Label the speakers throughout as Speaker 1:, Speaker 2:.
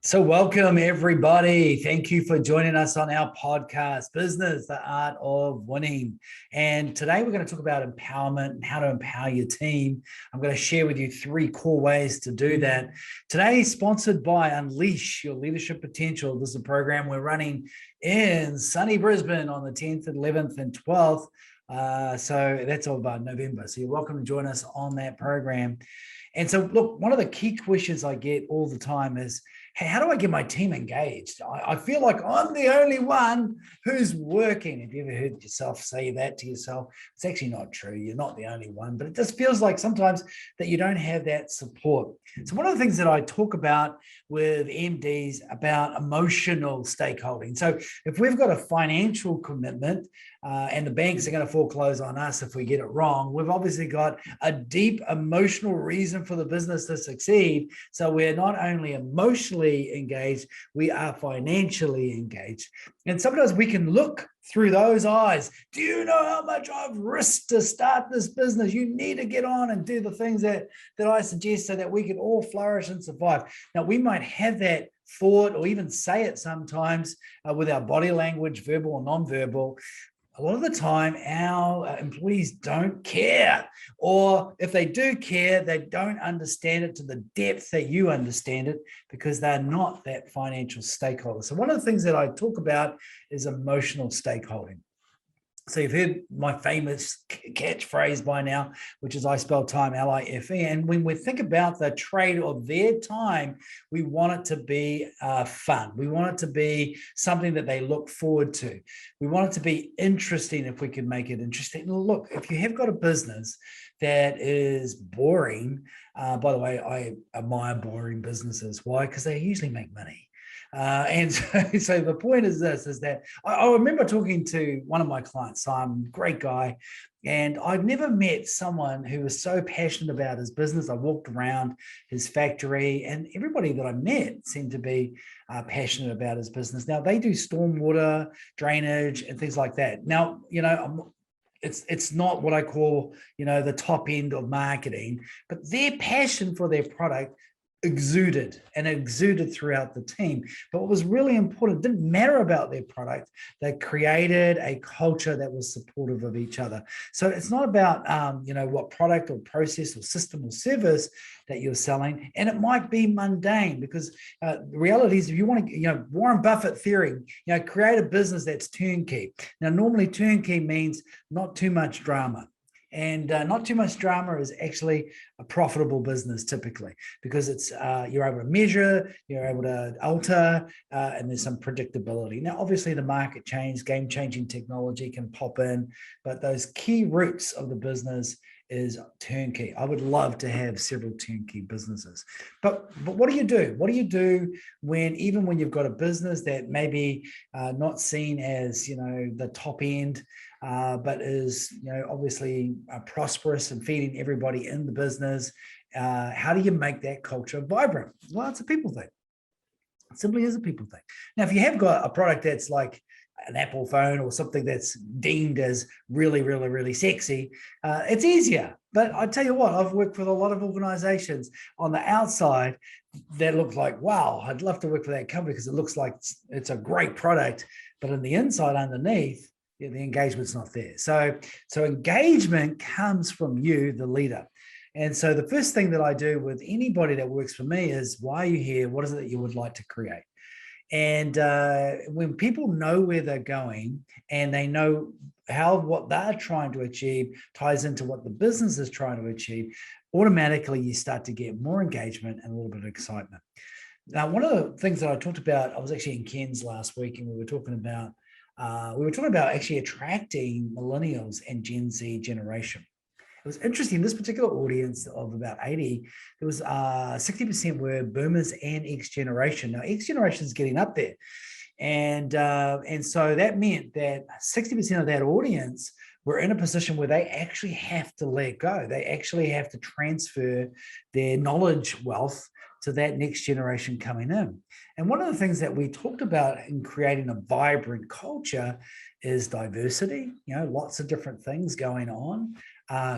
Speaker 1: So, welcome everybody. Thank you for joining us on our podcast, Business, the Art of Winning. And today we're going to talk about empowerment and how to empower your team. I'm going to share with you 3 core ways to do that. Today, sponsored by Unleash Your Leadership Potential. This is a program we're running in sunny Brisbane on the 10th, 11th, and 12th. So that's all about November. So you're welcome to join us on that program. And so, look, one of the key questions I get all the time is, hey, how do I get my team engaged? I feel like I'm the only one who's working. Have you ever heard yourself say that to yourself? It's actually not true. You're not the only one, but it just feels like sometimes that you don't have that support. So one of the things that I talk about with MDs about emotional stakeholding. So if we've got a financial commitment and the banks are going to foreclose on us if we get it wrong, we've obviously got a deep emotional reason for the business to succeed. So we're not only emotionally engaged, we are financially engaged. And sometimes we can look through those eyes. Do you know how much I've risked to start this business? You need to get on and do the things that I suggest so that we can all flourish and survive. Now, we might have that thought or even say it sometimes with our body language, verbal or non-verbal. A lot of the time, our employees don't care, or if they do care, they don't understand it to the depth that you understand it because they're not that financial stakeholder. So one of the things that I talk about is emotional stakeholding. So you've heard my famous catchphrase by now, which is I spell time L-I-F-E. And when we think about the trade of their time, we want it to be fun. We want it to be something that they look forward to. We want it to be interesting if we can make it interesting. Look, if you have got a business that is boring, by the way, I admire boring businesses. Why? Because they usually make money. And so the point is this, is that I remember talking to one of my clients, Simon, great guy, and I've never met someone who was so passionate about his business. I walked around his factory and everybody that I met seemed to be passionate about his business. Now, they do stormwater drainage and things like that. Now, it's not what I call, the top end of marketing, but their passion for their product exuded throughout the team. But what was really important, it didn't matter about their product. They created a culture that was supportive of each other. So it's not about, what product or process or system or service that you're selling. And it might be mundane because the reality is if you want to, Warren Buffett theory, create a business that's turnkey. Now, normally turnkey means not too much drama. And not too much drama is actually a profitable business typically because it's you're able to measure, you're able to alter, and there's some predictability. Now, obviously, the market change, game-changing technology can pop in, but those key roots of the business is turnkey. I would love to have several turnkey businesses. But what do you do? What do you do even when you've got a business that maybe not seen as, the top end, but is, obviously prosperous and feeding everybody in the business? How do you make that culture vibrant? Well, it's a people thing. It simply is a people thing. Now, if you have got a product that's like an Apple phone or something that's deemed as really, really, really sexy, it's easier. But I tell you what, I've worked with a lot of organizations on the outside that look like, wow, I'd love to work for that company because it looks like it's a great product. But on the inside underneath, the engagement's not there. So engagement comes from you, the leader. And so the first thing that I do with anybody that works for me is, why are you here? What is it that you would like to create? And when people know where they're going and they know what they're trying to achieve ties into what the business is trying to achieve, automatically you start to get more engagement and a little bit of excitement. Now, one of the things that I talked about, I was actually in Cairns last week and we were talking about actually attracting millennials and Gen Z generation. It was interesting, this particular audience of about 80, there was 60% were boomers and X generation. Now, X generation is getting up there. And so that meant that 60% of that audience were in a position where they actually have to let go. They actually have to transfer their knowledge wealth to that next generation coming in. And one of the things that we talked about in creating a vibrant culture is diversity, lots of different things going on,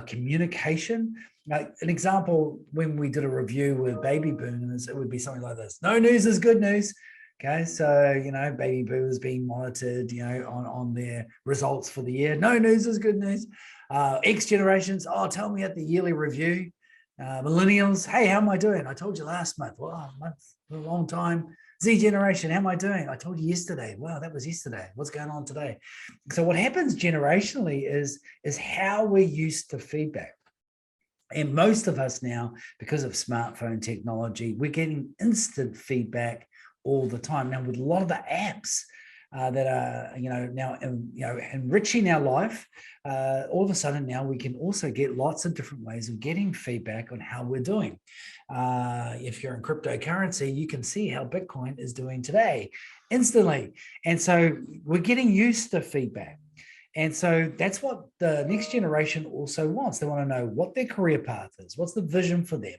Speaker 1: communication. Like an example, when we did a review with baby boomers, it would be something like this: no news is good news. Okay, so baby boomers being monitored, on their results for the year. No news is good news. X generations, tell me at the yearly review. Millennials, hey, how am I doing? I told you last month. Well, a month, a long time. Z generation, how am I doing? I told you yesterday. Wow, that was yesterday. What's going on today? So what happens generationally is how we're used to feedback. And most of us now, because of smartphone technology, we're getting instant feedback all the time. Now, with a lot of the apps that are, now, enriching our life, all of a sudden now we can also get lots of different ways of getting feedback on how we're doing. If you're in cryptocurrency, you can see how Bitcoin is doing today instantly. And so we're getting used to feedback. And so that's what the next generation also wants. They want to know what their career path is, what's the vision for them,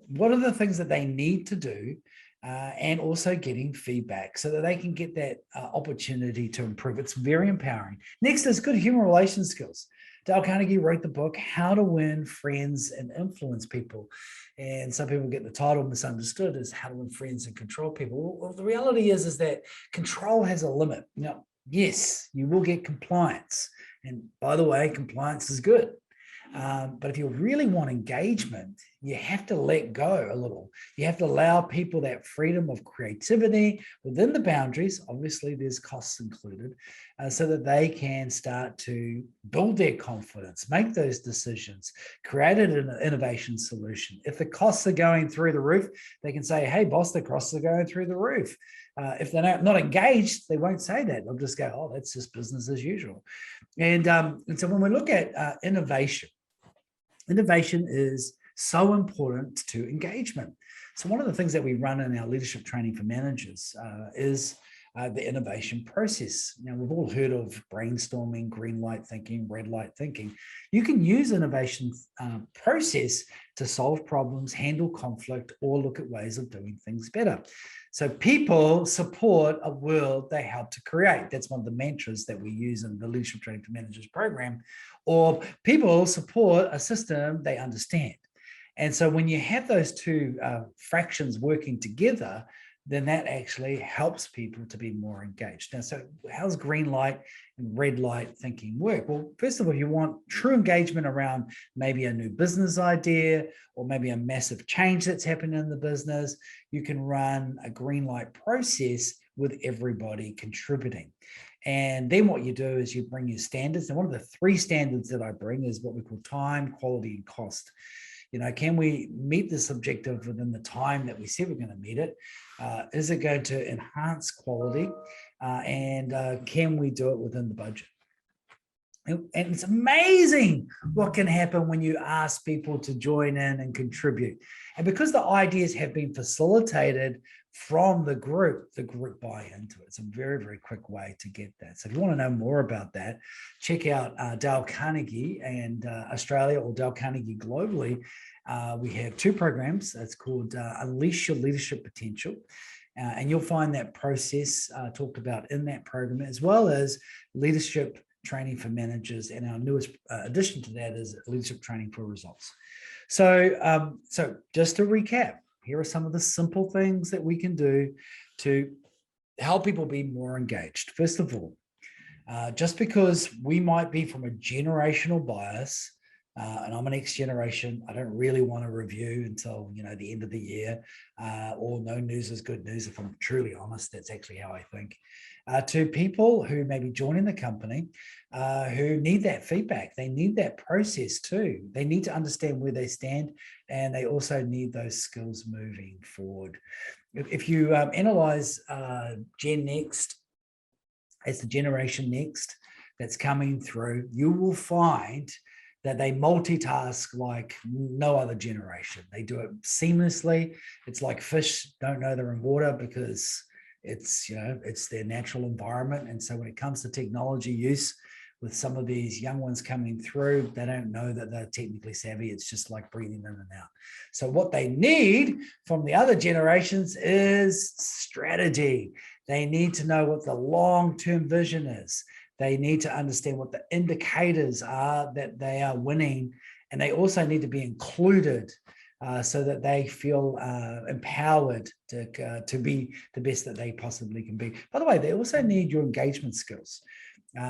Speaker 1: what are the things that they need to do, and also getting feedback so that they can get that opportunity to improve. It's very empowering. Next is good human relations skills. Dale Carnegie wrote the book, How to Win Friends and Influence People. And some people get the title misunderstood as How to Win Friends and Control People. Well, the reality is that control has a limit. Now, yes, you will get compliance. And by the way, compliance is good. But if you really want engagement, you have to let go a little. You have to allow people that freedom of creativity within the boundaries. Obviously, there's costs included, so that they can start to build their confidence, make those decisions, create an innovation solution. If the costs are going through the roof, they can say, hey, boss, the costs are going through the roof. If they're not engaged, they won't say that. They'll just go, oh, that's just business as usual. And so when we look at innovation is so important to engagement. So one of the things that we run in our leadership training for managers is the innovation process. Now, we've all heard of brainstorming, green light thinking, red light thinking. You can use innovation process to solve problems, handle conflict, or look at ways of doing things better. So people support a world they help to create. That's one of the mantras that we use in the Leadership Training for Managers program. Or people support a system they understand. And so when you have those two fractions working together, then that actually helps people to be more engaged. Now, so how's green light and red light thinking work? Well, first of all, you want true engagement around maybe a new business idea or maybe a massive change that's happened in the business. You can run a green light process with everybody contributing. And then what you do is you bring your standards. And one of the 3 standards that I bring is what we call time, quality, and cost. Can we meet this objective within the time that we said we're going to meet it? Is it going to enhance quality? And can we do it within the budget? And it's amazing what can happen when you ask people to join in and contribute. And because the ideas have been facilitated from the group buy into it. It's a very, very quick way to get that. So if you want to know more about that, check out Dale Carnegie and Australia, or Dale Carnegie globally. We have 2 programs. It's called Unleash Your Leadership Potential. And you'll find that process talked about in that program, as well as leadership training for managers. And our newest addition to that is leadership training for results. So just to recap, here are some of the simple things that we can do to help people be more engaged. First of all, just because we might be from a generational bias, and I'm an X generation, I don't really want to review until the end of the year, or no news is good news. If I'm truly honest, that's actually how I think. To people who may be joining the company, who need that feedback, they need that process too. They need to understand where they stand, and they also need those skills moving forward. If you analyze Gen Next as the generation next that's coming through, you will find that they multitask like no other generation. They do it seamlessly. It's like fish don't know they're in water because it's their natural environment. And so when it comes to technology use, with some of these young ones coming through, they don't know that they're technically savvy. It's just like breathing in and out. So what they need from the other generations is strategy. They need to know what the long-term vision is. They need to understand what the indicators are that they are winning. And they also need to be included so that they feel empowered to be the best that they possibly can be. By the way, they also need your engagement skills.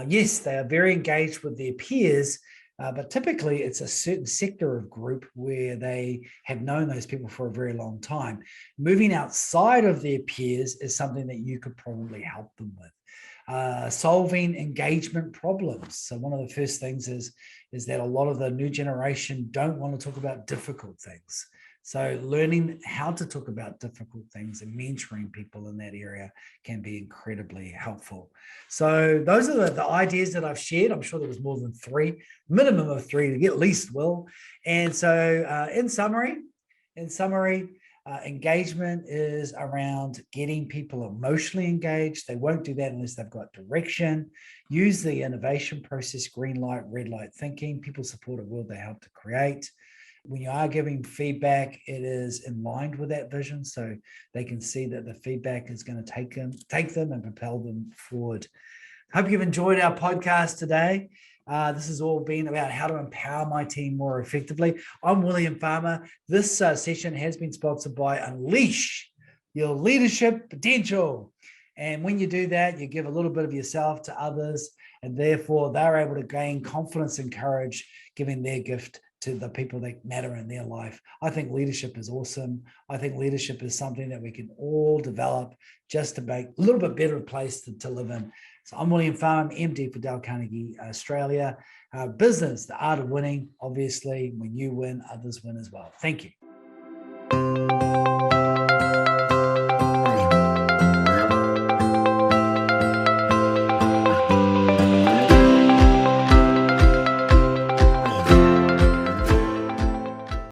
Speaker 1: Yes, they are very engaged with their peers, but typically it's a certain sector of group where they have known those people for a very long time. Moving outside of their peers is something that you could probably help them with. Solving engagement problems. So one of the first things is that a lot of the new generation don't want to talk about difficult things. So learning how to talk about difficult things and mentoring people in that area can be incredibly helpful. So those are the ideas that I've shared. I'm sure there was more than 3, minimum of 3 to at least will. And so in summary, engagement is around getting people emotionally engaged. They won't do that unless they've got direction. Use the innovation process, green light, red light thinking. People support a world they help to create. When you are giving feedback, it is in line with that vision, so they can see that the feedback is going to take them and propel them forward. Hope you've enjoyed our podcast today. This has all been about how to empower my team more effectively. I'm William Farmer. This session has been sponsored by Unleash Your Leadership Potential. And when you do that, you give a little bit of yourself to others, and therefore they're able to gain confidence and courage, giving their gift to the people that matter in their life. I think leadership is awesome. I think leadership is something that we can all develop just to make a little bit better place to live in. So I'm William Farmer, MD for Dale Carnegie Australia. Business, the art of winning. Obviously, when you win, others win as well. Thank you.